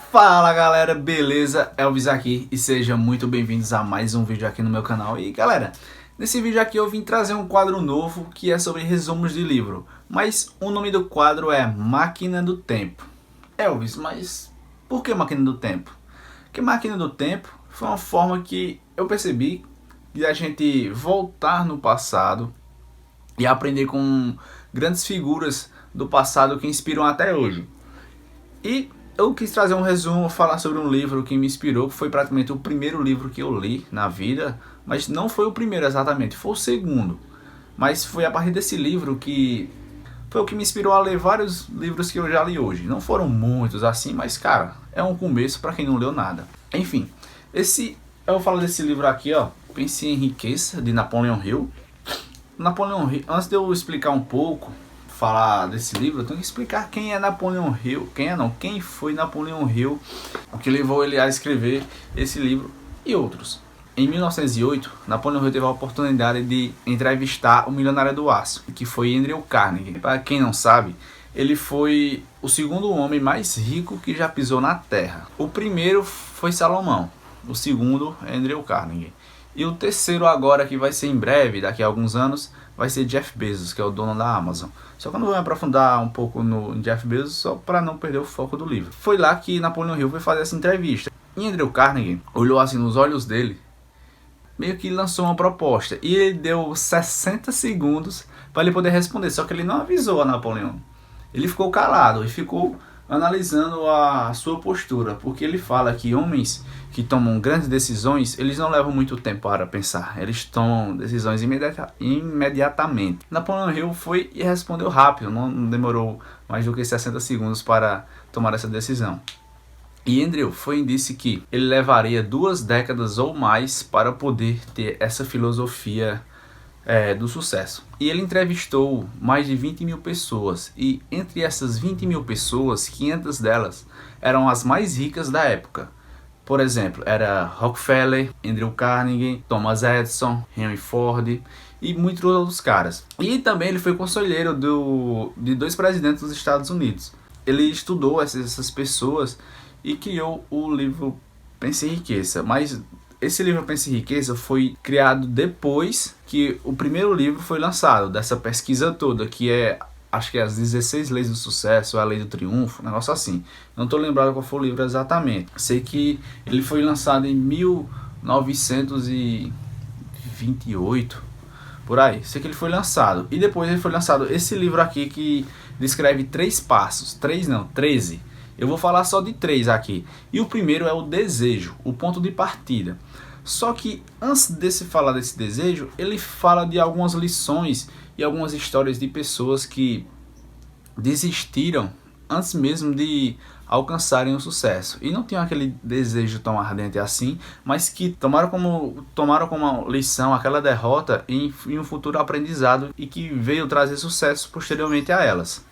Fala galera, beleza? Elvis aqui e sejam muito bem-vindos a mais um vídeo aqui no meu canal. E galera, nesse vídeo aqui eu vim trazer um quadro novo que é sobre resumos de livro. Mas o nome do quadro é Máquina do Tempo. Elvis, mas por que Máquina do Tempo? Porque Máquina do Tempo foi uma forma que eu percebi de a gente voltar no passado e aprender com grandes figuras do passado que inspiram até hoje. E eu quis trazer um resumo, falar sobre um livro que me inspirou, que foi praticamente o primeiro livro que eu li na vida, mas não foi o primeiro exatamente, foi o segundo. Mas foi a partir desse livro que foi o que me inspirou a ler vários livros que eu já li hoje. Não foram muitos assim, mas cara, é um começo para quem não leu nada. Enfim, eu falo desse livro aqui, ó, Pense e Enriqueça, de Napoleon Hill. Napoleon Hill, antes de eu explicar um pouco, falar desse livro, eu tenho que explicar quem é Napoleon Hill, quem foi Napoleon Hill, o que levou ele a escrever esse livro e outros. Em 1908, Napoleon Hill teve a oportunidade de entrevistar o milionário do aço, que foi Andrew Carnegie. Para quem não sabe, ele foi o segundo homem mais rico que já pisou na Terra. O primeiro foi Salomão, o segundo é Andrew Carnegie. E o terceiro agora, que vai ser em breve, daqui a alguns anos, vai ser Jeff Bezos, que é o dono da Amazon. Só que eu não vou me aprofundar um pouco no Jeff Bezos, só para não perder o foco do livro. Foi lá que Napoleon Hill foi fazer essa entrevista. E Andrew Carnegie olhou assim nos olhos dele, meio que lançou uma proposta. E ele deu 60 segundos para ele poder responder, só que ele não avisou a Napoleon. Ele ficou calado e ficou analisando a sua postura, porque ele fala que homens que tomam grandes decisões, eles não levam muito tempo para pensar, eles tomam decisões imediatamente. Napoleon Hill foi e respondeu rápido, não demorou mais do que 60 segundos para tomar essa decisão. E Andrew foi e disse que ele levaria 2 décadas ou mais para poder ter essa filosofia do sucesso. E ele entrevistou mais de 20 mil pessoas, e entre essas 20 mil pessoas, 500 delas eram as mais ricas da época. Por exemplo, era Rockefeller, Andrew Carnegie, Thomas Edison, Henry Ford e muitos outros caras. E também ele foi conselheiro de 2 presidentes dos Estados Unidos. Ele estudou essas pessoas e criou o livro Pense e Enriqueça, mas esse livro Pense e Riqueza foi criado depois que o primeiro livro foi lançado, dessa pesquisa toda, que acho que é as 16 leis do sucesso, a lei do triunfo, um negócio assim. Não estou lembrado qual foi o livro exatamente. Sei que ele foi lançado em 1928, por aí. Sei que ele foi lançado. E depois ele foi lançado esse livro aqui que descreve 3 passos. 13. Eu vou falar só de 3 aqui. E o primeiro é o desejo, o ponto de partida. Só que antes de falar desse desejo, ele fala de algumas lições e algumas histórias de pessoas que desistiram antes mesmo de alcançarem o sucesso. E não tinham aquele desejo tão ardente assim, mas que tomaram como lição aquela derrota em um futuro aprendizado e que veio trazer sucesso posteriormente a elas.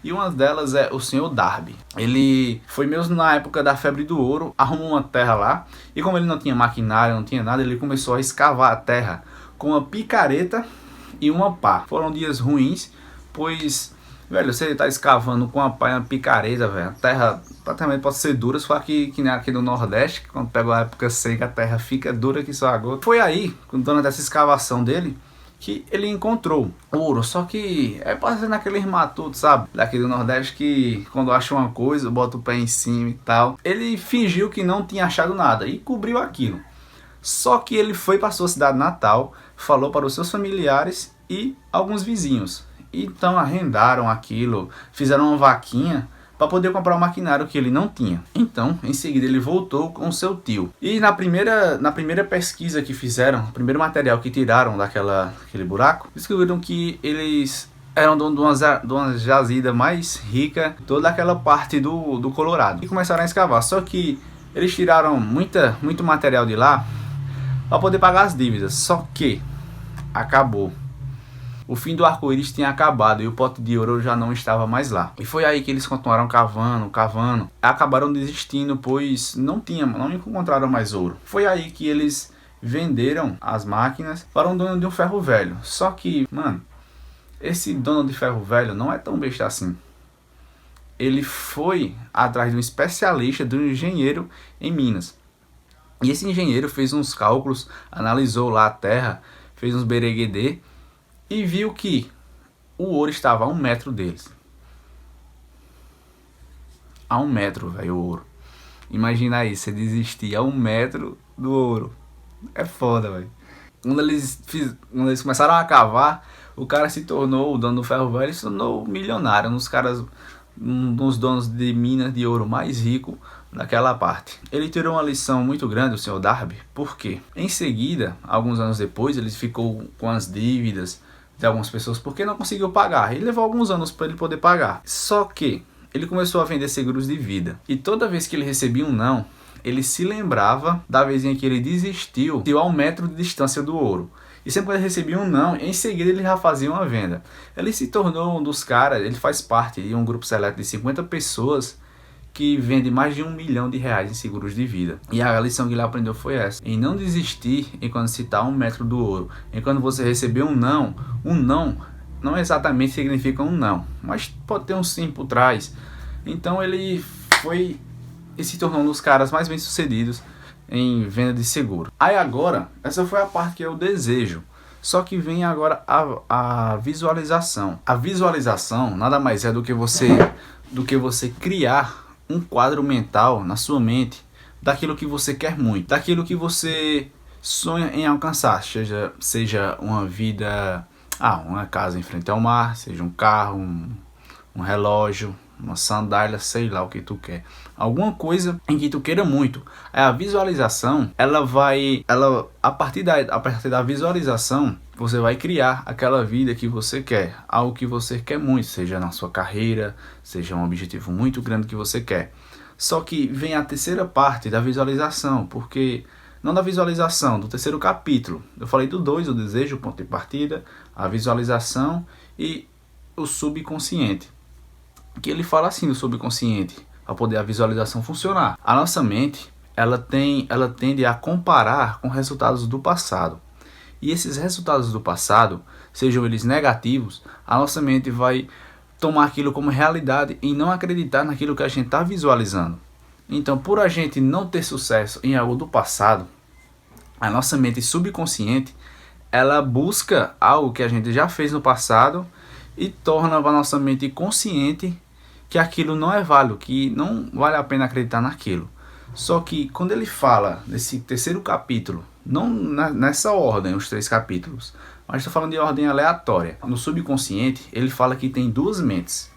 E uma delas é o Sr. Darby. Ele foi mesmo na época da febre do ouro, arrumou uma terra lá, e como ele não tinha maquinário, não tinha nada, ele começou a escavar a terra com uma picareta e uma pá. Foram dias ruins, pois, velho, você tá escavando com uma pá e uma picareta, velho, a terra praticamente pode ser dura, só que nem aqui no Nordeste, que quando pega a época seca, a terra fica dura que só a gota. Foi aí, durante essa escavação dele, que ele encontrou ouro, só que é parecendo aquele matuto, sabe, daqui do Nordeste, que quando acha uma coisa, bota o pé em cima e tal. Ele fingiu que não tinha achado nada e cobriu aquilo. Só que ele foi para sua cidade natal, falou para os seus familiares e alguns vizinhos. Então arrendaram aquilo, fizeram uma vaquinha para poder comprar o maquinário que ele não tinha. Então, em seguida, ele voltou com seu tio. E na primeira pesquisa que fizeram, o primeiro material que tiraram daquele buraco, descobriram que eles eram donos de uma jazida mais rica, toda aquela parte do Colorado. E começaram a escavar. Só que eles tiraram muito material de lá para poder pagar as dívidas. Só que acabou. O fim do arco-íris tinha acabado e o pote de ouro já não estava mais lá. E foi aí que eles continuaram cavando. Acabaram desistindo, pois não encontraram mais ouro. Foi aí que eles venderam as máquinas para um dono de um ferro velho. Só que, mano, esse dono de ferro velho não é tão besta assim. ele foi atrás de um especialista, de um engenheiro em Minas. E esse engenheiro fez uns cálculos, analisou lá a terra, fez uns bereguedê e viu que o ouro estava a 1 metro deles. A 1 metro, velho, o ouro. Imagina aí, você desistir a 1 metro do ouro. É foda, velho. Quando eles começaram a cavar, o cara se tornou, o dono do ferro velho, se tornou milionário. Um dos donos de minas de ouro mais rico daquela parte. Ele tirou uma lição muito grande, o senhor Darby, porque em seguida, alguns anos depois, ele ficou com as dívidas de algumas pessoas porque não conseguiu pagar. Ele levou alguns anos para ele poder pagar. Só que ele começou a vender seguros de vida. E toda vez que ele recebia um não, ele se lembrava da vez em que ele desistiu a 1 metro de distância do ouro. E sempre que ele recebia um não, em seguida ele já fazia uma venda. Ele se tornou um dos caras, ele faz parte de um grupo seleto de 50 pessoas que vende mais de R$1 milhão em seguros de vida. E a lição que ele aprendeu foi essa: em não desistir enquanto se está a 1 metro do ouro. Enquanto você receber um não não exatamente significa um não, mas pode ter um sim por trás. Então ele foi e se tornou um dos caras mais bem sucedidos em venda de seguro. Aí agora, essa foi a parte que é o desejo. Só que vem agora a visualização. A visualização nada mais é do que você criar um quadro mental na sua mente daquilo que você quer muito, daquilo que você sonha em alcançar, seja uma vida, uma casa em frente ao mar, seja um carro, um relógio, uma sandália, sei lá o que tu quer, alguma coisa em que tu queira muito. A visualização, a partir da visualização, você vai criar aquela vida que você quer, algo que você quer muito, seja na sua carreira, seja um objetivo muito grande que você quer. Só que vem a terceira parte da visualização, porque não da visualização, do terceiro capítulo. Eu falei do 2, o desejo, o ponto de partida, a visualização e o subconsciente. Que ele fala assim do subconsciente, para poder a visualização funcionar. A nossa mente, ela tende a comparar com resultados do passado. E esses resultados do passado, sejam eles negativos, a nossa mente vai tomar aquilo como realidade e não acreditar naquilo que a gente está visualizando. Então, por a gente não ter sucesso em algo do passado, a nossa mente subconsciente, ela busca algo que a gente já fez no passado e torna a nossa mente consciente que aquilo não é válido, que não vale a pena acreditar naquilo. Só que quando ele fala nesse terceiro capítulo, não nessa ordem, os 3 capítulos, mas estou falando de ordem aleatória. No subconsciente, ele fala que tem 2 mentes.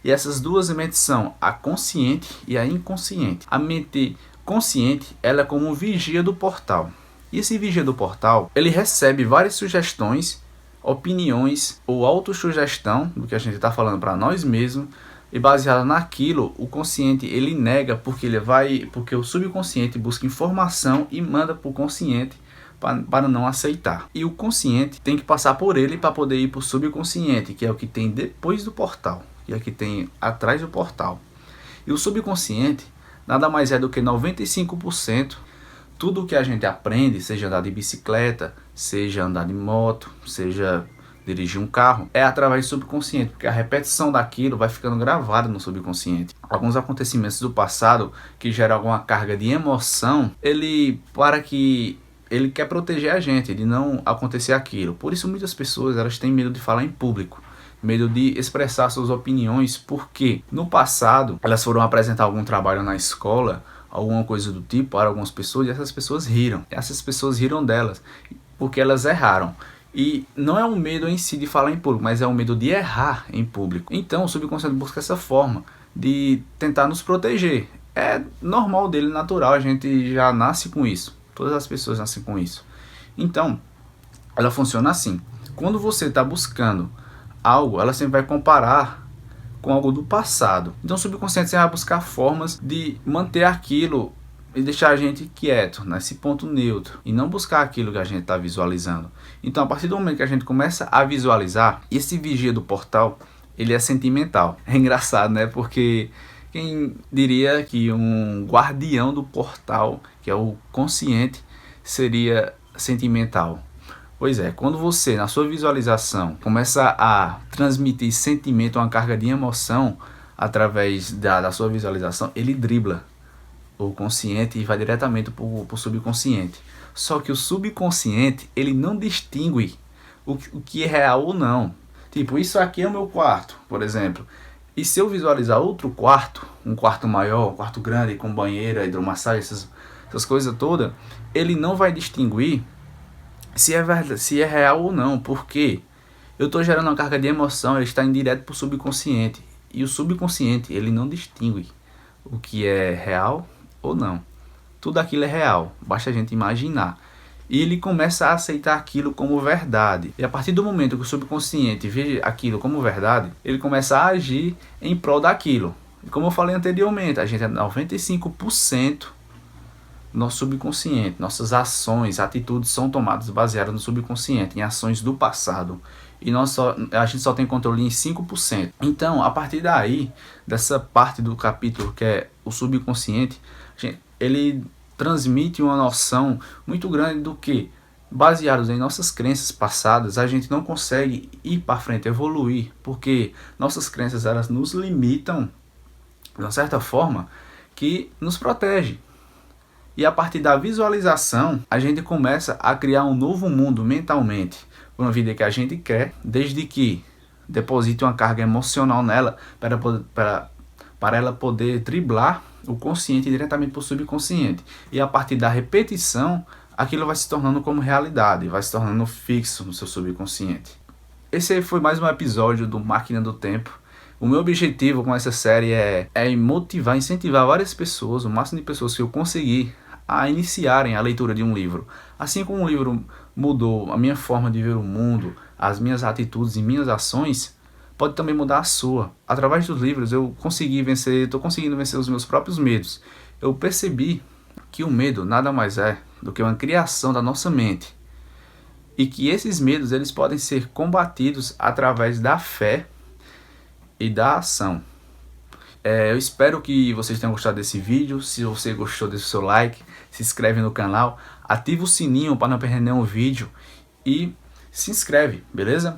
E essas 2 mentes são a consciente e a inconsciente. A mente consciente, ela é como um vigia do portal. E esse vigia do portal, ele recebe várias sugestões, opiniões ou autossugestão do que a gente está falando para nós mesmos. E baseado naquilo, o consciente ele nega porque o subconsciente busca informação e manda para o consciente para não aceitar. E o consciente tem que passar por ele para poder ir para o subconsciente, que é o que tem depois do portal, que é o que tem atrás do portal. E o subconsciente nada mais é do que 95%. Tudo que a gente aprende, seja andar de bicicleta, seja andar de moto, seja dirigir um carro, é através do subconsciente, porque a repetição daquilo vai ficando gravada no subconsciente. Alguns acontecimentos do passado que geram alguma carga de emoção, ele quer proteger a gente de não acontecer aquilo. Por isso muitas pessoas elas têm medo de falar em público, medo de expressar suas opiniões, porque no passado elas foram apresentar algum trabalho na escola, alguma coisa do tipo para algumas pessoas, e essas pessoas riram. Essas pessoas riram delas porque elas erraram. E não é um medo em si de falar em público, mas é um medo de errar em público. Então o subconsciente busca essa forma de tentar nos proteger. É normal dele, natural, a gente já nasce com isso. Todas as pessoas nascem com isso. Então, ela funciona assim. Quando você está buscando algo, ela sempre vai comparar com algo do passado. Então o subconsciente sempre vai buscar formas de manter aquilo e deixar a gente quieto, nesse ponto neutro, e não buscar aquilo que a gente está visualizando. Então, a partir do momento que a gente começa a visualizar, esse vigia do portal, ele é sentimental. É engraçado, né? Porque quem diria que um guardião do portal, que é o consciente, seria sentimental? Pois é, quando você, na sua visualização, começa a transmitir sentimento, uma carga de emoção, através da sua visualização, ele dribla o consciente e vai diretamente para o subconsciente. Só que o subconsciente, ele não distingue o que é real ou não. Tipo, isso aqui é o meu quarto, por exemplo. E se eu visualizar outro quarto, um quarto maior, um quarto grande, com banheira, hidromassagem, essas coisas todas, ele não vai distinguir se é verdade, se é real ou não. Porque eu estou gerando uma carga de emoção, ele está indo direto para o subconsciente. E o subconsciente, ele não distingue o que é real ou não. Tudo aquilo é real, basta a gente imaginar. E ele começa a aceitar aquilo como verdade. E a partir do momento que o subconsciente vê aquilo como verdade, ele começa a agir em prol daquilo. E como eu falei anteriormente, a gente é 95% nosso subconsciente. Nossas ações, atitudes são tomadas baseadas no subconsciente, em ações do passado. E a gente só tem controle em 5%. Então, a partir daí, dessa parte do capítulo que é o subconsciente, ele transmite uma noção muito grande do que, baseados em nossas crenças passadas, a gente não consegue ir para frente, evoluir, porque nossas crenças, elas nos limitam, de uma certa forma, que nos protege. E a partir da visualização, a gente começa a criar um novo mundo mentalmente, uma vida que a gente quer, desde que deposite uma carga emocional nela para ela poder driblar o consciente diretamente para o subconsciente. E a partir da repetição, aquilo vai se tornando como realidade, vai se tornando fixo no seu subconsciente. Esse aí foi mais um episódio do Máquina do Tempo. O meu objetivo com essa série é motivar, incentivar várias pessoas, o máximo de pessoas que eu conseguir, a iniciarem a leitura de um livro. Assim como o livro mudou a minha forma de ver o mundo, as minhas atitudes e minhas ações, pode também mudar a sua. Através dos livros eu estou conseguindo vencer os meus próprios medos. Eu percebi que o medo nada mais é do que uma criação da nossa mente. E que esses medos, eles podem ser combatidos através da fé e da ação. Eu espero que vocês tenham gostado desse vídeo. Se você gostou, deixa o seu like, se inscreve no canal, ativa o sininho para não perder nenhum vídeo e se inscreve, beleza?